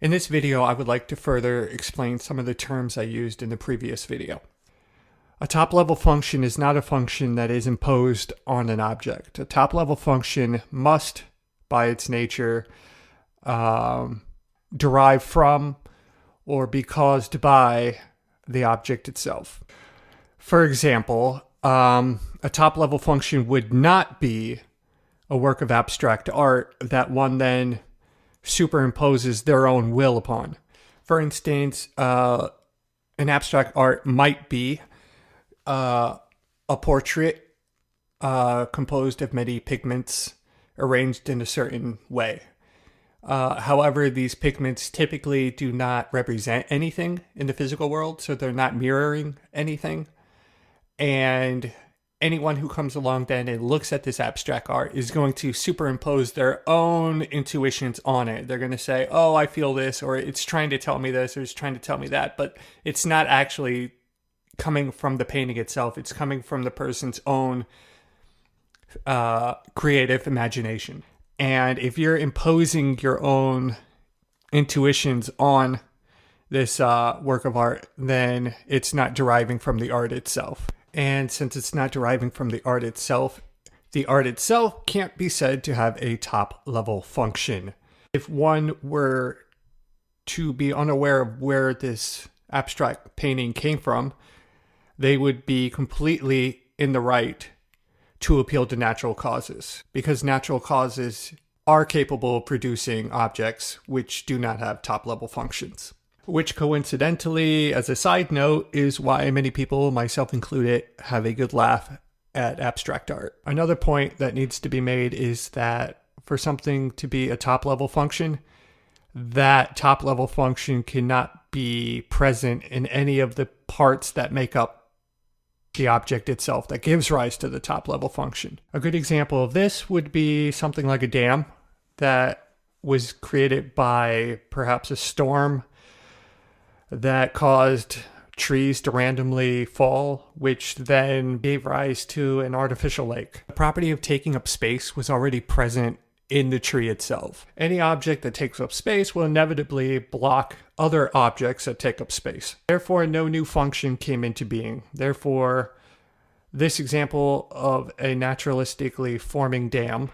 In this video, I would like to further explain some of the terms I used in the previous video. A top-level function is not a function that is imposed on an object. A top-level function must, by its nature, derive from or be caused by the object itself. For example, a top-level function would not be a work of abstract art that one then superimposes their own will upon. For instance, an abstract art might be a portrait composed of many pigments arranged in a certain way. However, these pigments typically do not represent anything in the physical world, so they're not mirroring anything. And anyone who comes along then and looks at this abstract art is going to superimpose their own intuitions on it. They're going to say, oh, I feel this, or it's trying to tell me this, or it's trying to tell me that, but it's not actually coming from the painting itself. It's coming from the person's own creative imagination. And if you're imposing your own intuitions on this work of art, then it's not deriving from the art itself. And since it's not deriving from the art itself can't be said to have a top-level function. If one were to be unaware of where this abstract painting came from, they would be completely in the right to appeal to natural causes, because natural causes are capable of producing objects which do not have top-level functions. Which coincidentally, as a side note, is why many people, myself included, have a good laugh at abstract art. Another point that needs to be made is that for something to be a top-level function, that top-level function cannot be present in any of the parts that make up the object itself that gives rise to the top-level function. A good example of this would be something like a dam that was created by perhaps a storm that caused trees to randomly fall, which then gave rise to an artificial lake. The property of taking up space was already present in the tree itself. Any object that takes up space will inevitably block other objects that take up space. Therefore, no new function came into being. Therefore, this example of a naturalistically forming dam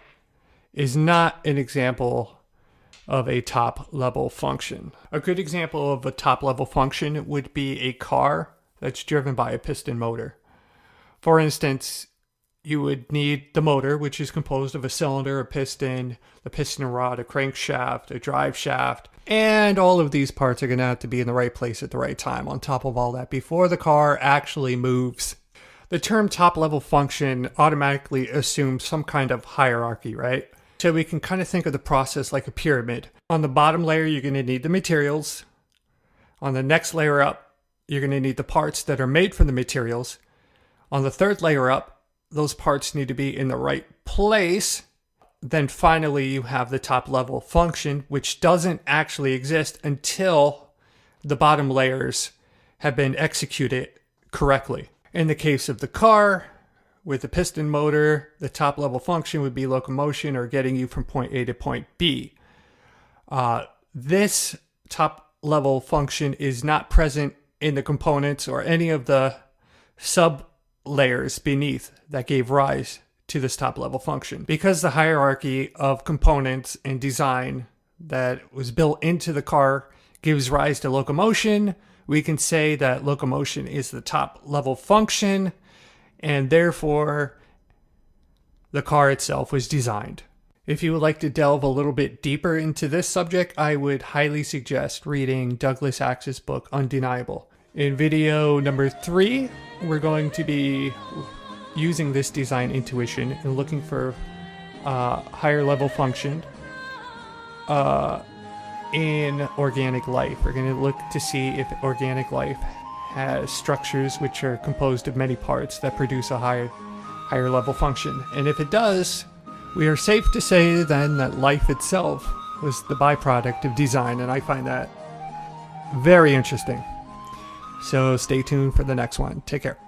is not an example of a top-level function. A good example of a top-level function would be a car that's driven by a piston motor. For instance, you would need the motor, which is composed of a cylinder, a piston, the piston rod, a crankshaft, a drive shaft, and all of these parts are going to have to be in the right place at the right time on top of all that before the car actually moves. The term top-level function automatically assumes some kind of hierarchy, right? So we can kind of think of the process like a pyramid. On the bottom layer, you're going to need the materials. On the next layer up, you're going to need the parts that are made from the materials. On the third layer up, those parts need to be in the right place. Then finally, you have the top-level function, which doesn't actually exist until the bottom layers have been executed correctly. In the case of the car, with the piston motor, the top-level function would be locomotion or getting you from point A to point B. This top-level function is not present in the components or any of the sub-layers beneath that gave rise to this top-level function. Because the hierarchy of components and design that was built into the car gives rise to locomotion, we can say that locomotion is the top-level function, and therefore the car itself was designed. If you would like to delve a little bit deeper into this subject, I would highly suggest reading Douglas Axe's book, Undeniable. In video number 3, we're going to be using this design intuition and looking for higher level function in organic life. We're going to look to see if organic life has structures which are composed of many parts that produce a higher level function. And if it does, we are safe to say then that life itself was the byproduct of design, and I find that very interesting. So stay tuned for the next one. Take care.